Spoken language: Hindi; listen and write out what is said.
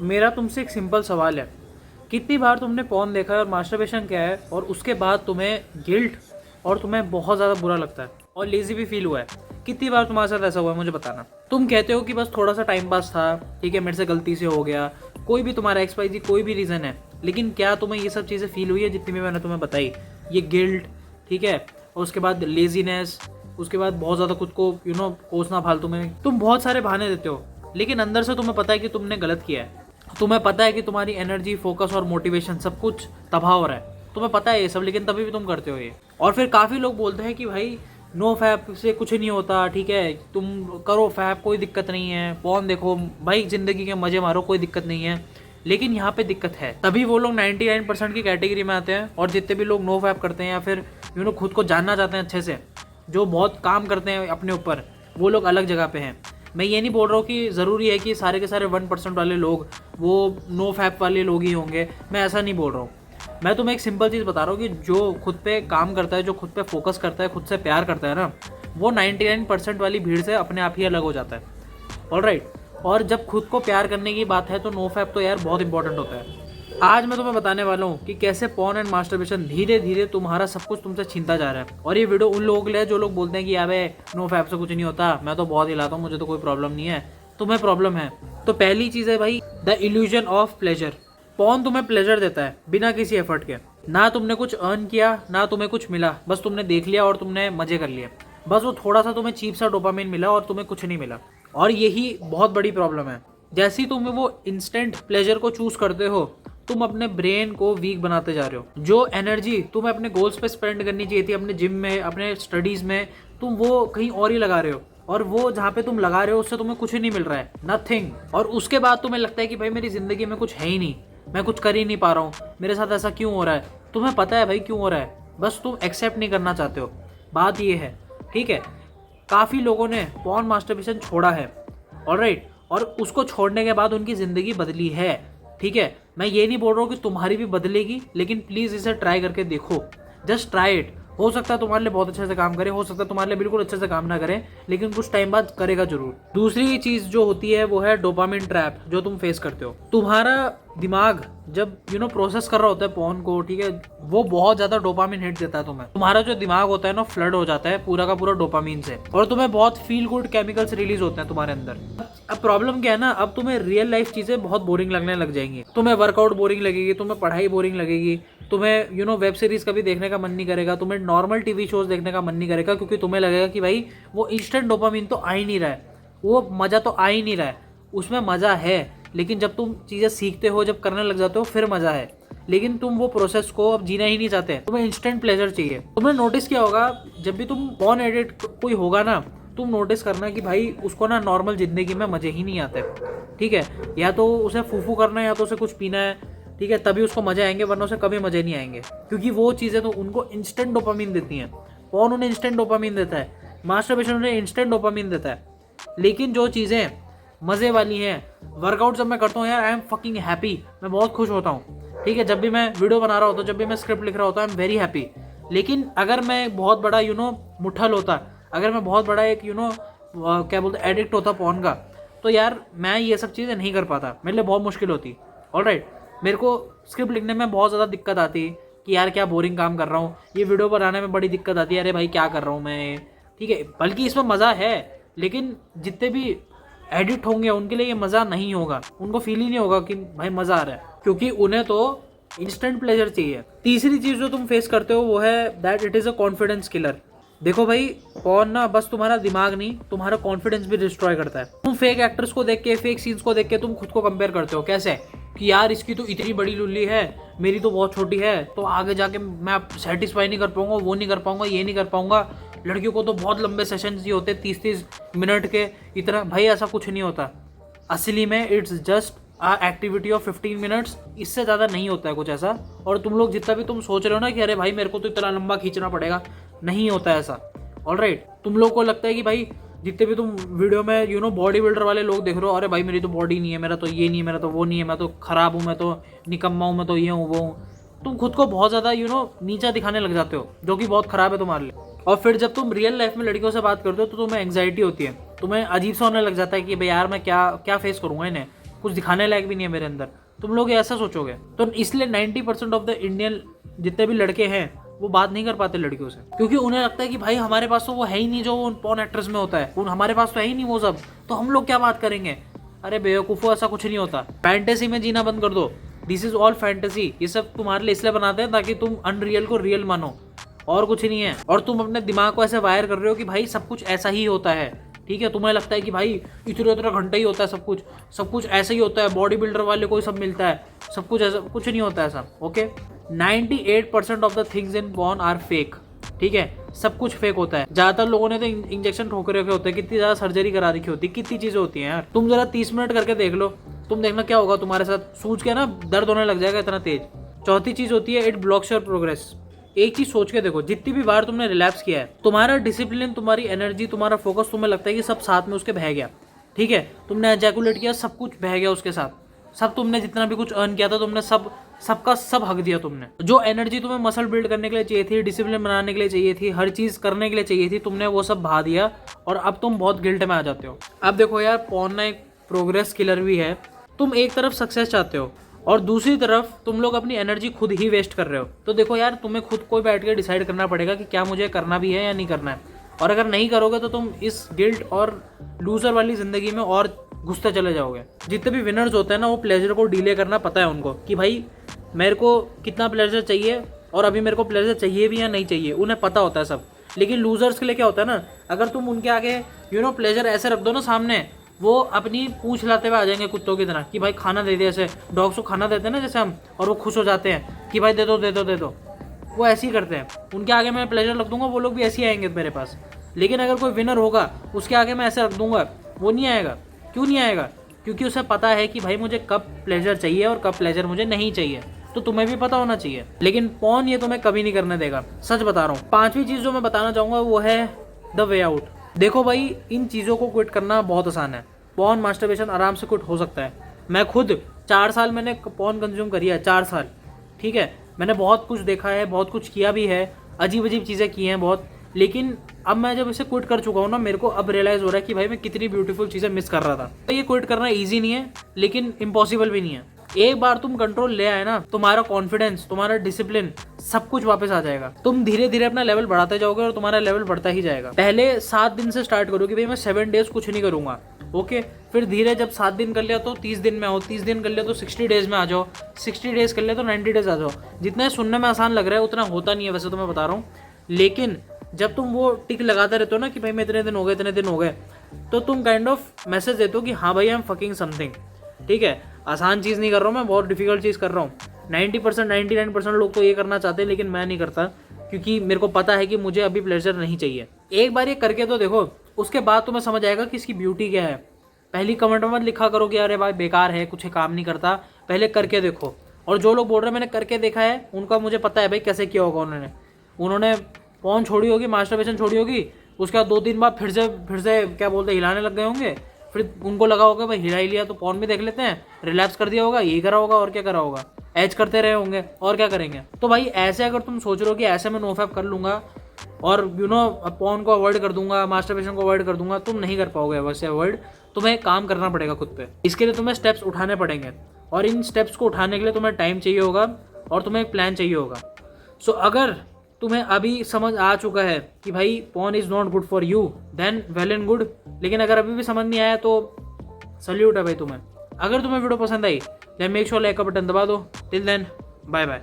मेरा तुमसे एक सिंपल सवाल है, कितनी बार तुमने पॉर्न देखा है और मास्टरबेशन किया है और उसके बाद तुम्हें गिल्ट और तुम्हें बहुत ज़्यादा बुरा लगता है और लेज़ी भी फील हुआ है? कितनी बार तुम्हारे साथ ऐसा हुआ है मुझे बताना। तुम कहते हो कि बस थोड़ा सा टाइम पास था, ठीक है, मेरे से गलती से हो गया, कोई भी तुम्हारा XYZ कोई भी रीज़न है, लेकिन क्या तुम्हें ये सब चीज़ें फील हुई है जितनी भी मैंने तुम्हें बताई? ये गिल्ट, ठीक है, और उसके बाद लेजीनेस, उसके बाद बहुत ज़्यादा खुद को कोसना फालतू में। तुम बहुत सारे बहाने देते हो, लेकिन अंदर से तुम्हें पता है कि तुमने गलत किया है। तुम्हें पता है कि तुम्हारी एनर्जी, फोकस और मोटिवेशन सब कुछ तबाह हो रहा है, तुम्हें पता है ये सब, लेकिन तभी भी तुम करते हो ये। और फिर काफ़ी लोग बोलते हैं कि भाई नो फैप से कुछ नहीं होता, ठीक है, तुम करो फैप, कोई दिक्कत नहीं है, पॉर्न देखो भाई, ज़िंदगी के मज़े मारो, कोई दिक्कत नहीं है। लेकिन यहाँ पे दिक्कत है, तभी वो लोग 99% की कैटेगरी में आते हैं। और जितने भी लोग नो फैप करते हैं या फिर खुद को जानना चाहते हैं अच्छे से, जो बहुत काम करते हैं अपने ऊपर, वो लोग अलग जगह पे हैं। मैं ये नहीं बोल रहा हूँ कि ज़रूरी है कि सारे के सारे 1% वाले लोग वो नो फैप वाले लोग ही होंगे, मैं ऐसा नहीं बोल रहा हूँ। मैं तुम्हें एक सिंपल चीज़ बता रहा हूँ कि जो खुद पे काम करता है, जो खुद पे फोकस करता है, खुद से प्यार करता है ना, वो 99% वाली भीड़ से अपने आप ही अलग हो जाता है। ऑलराइट। और जब खुद को प्यार करने की बात है तो नो फैप तो यार बहुत इंपॉर्टेंट होता है। आज मैं तुम्हें बताने वाला हूँ कि कैसे पॉर्न एंड मास्टरबेशन धीरे धीरे तुम्हारा सब कुछ तुमसे छीनता जा रहा है। और ये वीडियो उन लोगों के लिए जो लोग बोलते हैं कि याबे नो फैप से कुछ नहीं होता, मैं तो बहुत हिलाता हूँ, मुझे तो कोई प्रॉब्लम नहीं है। तुम्हें प्रॉब्लम है। तो पहली चीज़ है भाई, the illusion of pleasure. Porn तुम्हें प्लेजर देता है बिना किसी एफर्ट के। ना तुमने कुछ अर्न किया, ना तुम्हें कुछ मिला, बस तुमने देख लिया और तुमने मजे कर लिए। बस वो थोड़ा सा तुम्हें चीप सा डोपामिन मिला और तुम्हें कुछ नहीं मिला। और यही बहुत बड़ी प्रॉब्लम है। जैसे ही तुम वो इंस्टेंट प्लेजर को चूज करते हो, तुम अपने ब्रेन को वीक बनाते जा रहे हो। जो एनर्जी तुम्हें अपने गोल्स पे स्पेंड करनी चाहिए थी, अपने जिम में, अपने स्टडीज में, तुम वो कहीं और ही लगा रहे हो। और वो जहाँ पे तुम लगा रहे हो उससे तुम्हें कुछ नहीं मिल रहा है, नथिंग। और उसके बाद तुम्हें लगता है कि भाई मेरी जिंदगी में कुछ है ही नहीं, मैं कुछ कर ही नहीं पा रहा हूँ, मेरे साथ ऐसा क्यों हो रहा है। तुम्हें पता है भाई क्यों हो रहा है, बस तुम एक्सेप्ट नहीं करना चाहते हो। बात ये है, ठीक है। काफ़ी लोगों ने पॉर्न मास्टरबेशन छोड़ा है, ऑलराइट, और उसको छोड़ने के बाद उनकी ज़िंदगी बदली है, ठीक है। मैं ये नहीं बोल रहा हूँ कि तुम्हारी भी बदलेगी, लेकिन प्लीज़ इसे ट्राई करके देखो। Just try it. हो सकता है तुम्हारे लिए बहुत अच्छे से काम करे, हो सकता है तुम्हारे लिए बिल्कुल अच्छे से काम ना करे, लेकिन कुछ टाइम बाद करेगा जरूर। दूसरी चीज़ जो होती है वो है डोपामिन ट्रैप, जो तुम फेस करते हो। तुम्हारा दिमाग जब प्रोसेस कर रहा होता है पॉर्न को, ठीक है, वो बहुत ज़्यादा डोपामिन हिट देता है तुम्हें। तुम्हारा जो दिमाग होता है ना, फ्लड हो जाता है पूरा का पूरा डोपामिन से, और तुम्हें बहुत फील गुड केमिकल्स रिलीज होते हैं तुम्हारे अंदर। अब प्रॉब्लम क्या है ना, अब तुम्हें रियल लाइफ चीज़ें बहुत बोरिंग लगने लग जाएंगी। तुम्हें वर्कआउट बोरिंग लगेगी, तुम्हें पढ़ाई बोरिंग लगेगी, तुम्हें वेब सीरीज कभी देखने का मन नहीं करेगा, तुम्हें नॉर्मल टीवी शोज देखने का मन नहीं करेगा, क्योंकि तुम्हें लगेगा कि भाई वो इंस्टेंट डोपामिन तो आ ही नहीं रहा है, वो मज़ा तो आ ही नहीं रहा है। उसमें मज़ा है, लेकिन जब तुम चीज़ें सीखते हो, जब करने लग जाते हो, फिर मज़ा है। लेकिन तुम वो प्रोसेस को अब जीना ही नहीं चाहते, तुम्हें इंस्टेंट प्लेजर चाहिए। तुमने नोटिस किया होगा, जब भी तुम पॉर्न एडिक्ट कोई होगा ना, तुम नोटिस करना कि भाई उसको ना नॉर्मल ज़िंदगी में मज़े ही नहीं आते, ठीक है। या तो उसे फूफू करना है, या तो उसे कुछ पीना है, ठीक है, तभी उसको मज़े आएंगे, वरना उसे कभी मज़े नहीं आएंगे, क्योंकि वो चीज़ें तो उनको इंस्टेंट डोपामिन देती हैं। पॉर्न उन्हें इंस्टेंट डोपामिन देता है, मास्टरबेशन उन्हें इंस्टेंट डोपामिन देता है। लेकिन जो चीज़ें मज़े वाली हैं, वर्कआउट जब मैं करता हूँ यार, आई एम फकिंग हैप्पी, मैं बहुत खुश होता हूँ, ठीक है। जब भी मैं वीडियो बना रहा होता हूँ, जब भी मैं स्क्रिप्ट लिख रहा होता हूँ, आई एम वेरी हैप्पी। लेकिन अगर मैं बहुत बड़ा मुठल होता, अगर मैं बहुत बड़ा एक क्या बोलते एडिक्ट होता पॉर्न का, तो यार मैं ये सब चीज़ें नहीं कर पाता, मेरे लिए बहुत मुश्किल होती। ऑलराइट, मेरे को स्क्रिप्ट लिखने में बहुत ज़्यादा दिक्कत आती कि यार क्या बोरिंग काम कर रहा हूँ, ये वीडियो बनाने में बड़ी दिक्कत आती है, अरे भाई क्या कर रहा हूँ मैं, ठीक है। बल्कि इसमें मज़ा है, लेकिन जितने भी एडिक्ट होंगे उनके लिए ये मज़ा नहीं होगा, उनको फील ही नहीं होगा कि भाई मज़ा आ रहा है, क्योंकि उन्हें तो इंस्टेंट प्लेजर चाहिए। तीसरी चीज़ जो तुम फेस करते हो वो है that it is a confidence killer. देखो भाई, पॉर्न ना बस तुम्हारा दिमाग नहीं, तुम्हारा कॉन्फिडेंस भी डिस्ट्रॉय करता है। तुम फेक एक्टर्स को देख के, फेक सीन्स को देख के तुम खुद को कंपेयर करते हो। कैसे कि यार इसकी तो इतनी बड़ी लुल्ली है, मेरी तो बहुत छोटी है, तो आगे जाके मैं सेटिस्फाई नहीं कर पाऊंगा, वो नहीं कर पाऊंगा, ये नहीं कर पाऊंगा। लड़कियों को तो बहुत लंबे सेशंस ही होते, 30-30 मिनट के, इतना। भाई ऐसा कुछ नहीं होता असली में, it's just activity of 15 minutes, इससे ज़्यादा नहीं होता है कुछ ऐसा। और तुम लोग जितना भी तुम सोच रहे हो ना कि अरे भाई मेरे को तो इतना लंबा खींचना पड़ेगा, नहीं होता है ऐसा। ऑलराइट, तुम लोग को लगता है कि भाई जितने भी तुम वीडियो में बॉडी बिल्डर वाले लोग देख रहे हो, अरे भाई मेरी तो बॉडी नहीं है, मेरा तो ये नहीं है, मेरा तो वो नहीं है, मैं तो ख़राब हूँ, मैं तो निकम्मा हूँ, मैं तो ये हूँ वो हूँ। तुम खुद को बहुत ज़्यादा नीचा दिखाने लग जाते हो, जो कि बहुत ख़राब है तुम्हारे लिए। और फिर जब तुम रियल लाइफ में लड़कियों से बात करते हो तो तुम्हें एंग्जाइटी होती है, तुम्हें अजीब सा होने लग जाता है कि भाई यार मैं क्या क्या फेस करूँगा इन्हें, कुछ दिखाने लायक भी नहीं है मेरे अंदर, तुम लोग ऐसा सोचोगे। तो इसलिए 90% ऑफ द इंडियन जितने भी लड़के हैं वो बात नहीं कर पाते लड़कियों से, क्योंकि उन्हें लगता है कि भाई हमारे पास तो वो है ही नहीं जो पॉर्न एक्ट्रेस में होता है, हमारे पास तो है ही नहीं वो सब, तो हम लोग क्या बात करेंगे। अरे बेवकूफ़ो, ऐसा कुछ नहीं होता। फैंटेसी में जीना बंद कर दो। This is all fantasy. ये सब तुम्हारे लिए इसलिए बनाते हैं ताकि तुम अनरियल को रियल मानो, और कुछ नहीं है। और तुम अपने दिमाग को ऐसे वायर कर रहे हो कि भाई सब कुछ ऐसा ही होता है, ठीक है। तुम्हें लगता है कि भाई इतना घंटा ही होता है, सब कुछ ऐसा ही होता है, बॉडी बिल्डर वाले को ही सब मिलता है, सब कुछ ऐसा, कुछ नहीं होता ऐसा। Okay, 98% of the things in porn are fake, ठीक है। सब कुछ फेक होता है। ज्यादातर लोगों ने तो इंजेक्शन ठोके रखे होते हैं, कितनी ज्यादा सर्जरी करा रखी होती है, कितनी चीजें होती हैं यार। तुम जरा 30 मिनट करके देख लो, तुम देखना क्या होगा तुम्हारे साथ। सूझ के ना दर्द होने लग जाएगा इतना तेज। चौथी चीज होती है इट ब्लॉक्स योर प्रोग्रेस। एक चीज सोच के देखो, जितनी भी बार तुमने रिलैप्स किया है, तुम्हारा डिसिप्लिन, तुम्हारी एनर्जी, तुम्हारा फोकस, तुम्हें लगता है कि सब साथ में उसके बह गया, ठीक है। तुमने एजैकुलेट किया, सब कुछ बह गया उसके साथ, सब तुमने जितना भी कुछ अर्न किया था तुमने सबका सब हक दिया तुमने। जो एनर्जी तुम्हें मसल बिल्ड करने के लिए चाहिए थी, डिसिप्लिन बनाने के लिए चाहिए थी, हर चीज करने के लिए चाहिए थी, तुमने वो सब बहा दिया और अब तुम बहुत गिल्ट में आ जाते हो। अब देखो यार, पॉर्न ना एक प्रोग्रेस किलर भी है। तुम एक तरफ सक्सेस चाहते हो और दूसरी तरफ तुम लोग अपनी एनर्जी खुद ही वेस्ट कर रहे हो। तो देखो यार, तुम्हें खुद को बैठ के डिसाइड करना पड़ेगा कि क्या मुझे करना भी है या नहीं करना है। और अगर नहीं करोगे तो तुम इस गिल्ट और लूजर वाली जिंदगी में और घुसते चले जाओगे। जितने भी विनर्स होते हैं ना, वो प्लेजर को डिले करना पता है उनको कि भाई मेरे को कितना प्लेजर चाहिए और अभी मेरे को प्लेजर चाहिए भी या नहीं चाहिए, उन्हें पता होता है सब। लेकिन लूजर्स के लिए क्या होता है ना, अगर तुम उनके आगे प्लेजर ऐसे रख दो ना सामने, वो अपनी पूंछ लाते हुए आ जाएंगे कुत्तों की तरह कि भाई खाना दे दे। ऐसे डॉग्स को खाना देते हैं ना जैसे हम, और वो खुश हो जाते हैं कि भाई दे दो दे दो दे दो, वो ऐसे ही करते हैं। उनके आगे मैं प्लेजर रख दूंगा, वो लोग भी ऐसे ही आएंगे मेरे पास। लेकिन अगर कोई विनर होगा, उसके आगे मैं ऐसे रख दूंगा, वो नहीं आएगा। क्यों नहीं आएगा? क्योंकि उसे पता है कि भाई मुझे कब प्लेजर चाहिए और कब प्लेजर मुझे नहीं चाहिए। तो तुम्हें भी पता होना चाहिए। लेकिन पॉर्न ये तुम्हें कभी नहीं करने देगा, सच बता रहा हूँ। पांचवी चीज जो मैं बताना चाहूंगा वो है द वे आउट। देखो भाई, इन चीजों को क्विट करना बहुत आसान है। पॉर्न, मास्टरबेशन आराम से क्विट हो सकता है। मैं खुद 4 साल मैंने पॉर्न कंज्यूम करी है, 4 साल, ठीक है। मैंने बहुत कुछ देखा है, बहुत कुछ किया भी है, अजीब अजीब चीज़ें की हैं बहुत। लेकिन अब मैं जब इसे क्विट कर चुका हूँ ना, मेरे को अब रियलाइज़ हो रहा है कि भाई मैं कितनी ब्यूटीफुल चीज़ें मिस कर रहा था। तो ये क्विट करना ईजी नहीं है, लेकिन इम्पॉसिबल भी नहीं है। एक बार तुम कंट्रोल ले आए ना, तुम्हारा कॉन्फिडेंस, तुम्हारा डिसिप्लिन, सब कुछ वापस आ जाएगा। तुम धीरे धीरे अपना लेवल बढ़ाते जाओगे और तुम्हारा लेवल बढ़ता ही जाएगा। पहले 7 दिन से स्टार्ट करो कि भाई मैं 7 डेज कुछ नहीं करूंगा, ओके। फिर धीरे जब 7 दिन कर लिया तो 30 दिन में आओ, 30 दिन कर लिया तो 60 डेज में आ जाओ, 60 डेज कर लिया तो 90 डेज आ जाओ। जितना सुनने में आसान लग रहा है उतना होता नहीं है वैसे, तो मैं बता रहा हूँ। लेकिन जब तुम वो टिक लगाते रहते हो ना कि भाई मैं इतने दिन हो गए, इतने दिन हो गए, तो तुम काइंड ऑफ मैसेज देते हो कि हाँ भाई आई एम फकिंग समथिंग, ठीक है। आसान चीज़ नहीं कर रहा हूँ मैं, बहुत डिफिकल्ट चीज़ कर रहा हूँ। 90% 99% लोग तो ये करना चाहते हैं, लेकिन मैं नहीं करता, क्योंकि मेरे को पता है कि मुझे अभी प्लेजर नहीं चाहिए। एक बार ये करके तो देखो, उसके बाद तुम्हें समझ आएगा कि इसकी ब्यूटी क्या है। पहली कमेंट में मत लिखा करो कि अरे भाई बेकार है, कुछ काम नहीं करता। पहले करके देखो। और जो लोग बोल रहे हैं मैंने करके देखा है, उनका मुझे पता है भाई कैसे किया होगा उन्होंने पॉर्न छोड़ी होगी, मास्टरबेशन छोड़ी होगी, उसके बाद 2-3 बार फिर से क्या बोलते हैं, हिलाने लग गए होंगे। फिर उनको लगा होगा भाई हिला ही लिया तो पॉर्न भी देख लेते हैं, रिलैप्स कर दिया होगा, यही करा होगा और क्या करा होगा, एज करते रहे होंगे और क्या करेंगे। तो भाई ऐसे अगर तुम सोच रहे हो कि ऐसे मैं नोफैप कर लूँगा और पॉर्न को अवॉइड कर दूंगा, मास्टरबेशन को अवॉइड कर दूंगा, तुम नहीं कर पाओगे वैसे अवॉइड। तुम्हें काम करना पड़ेगा खुद पे। इसके लिए तुम्हें स्टेप्स उठाने पड़ेंगे, और इन स्टेप्स को उठाने के लिए तुम्हें टाइम चाहिए होगा और तुम्हें एक प्लान चाहिए होगा। सो अगर तुम्हें अभी समझ आ चुका है कि भाई porn is not good for you, then well and good. लेकिन अगर अभी भी समझ नहीं आया तो सल्यूट है भाई तुम्हें। अगर तुम्हें वीडियो पसंद आई देन मेक श्योर लाइक का बटन दबा दो। Till then bye bye.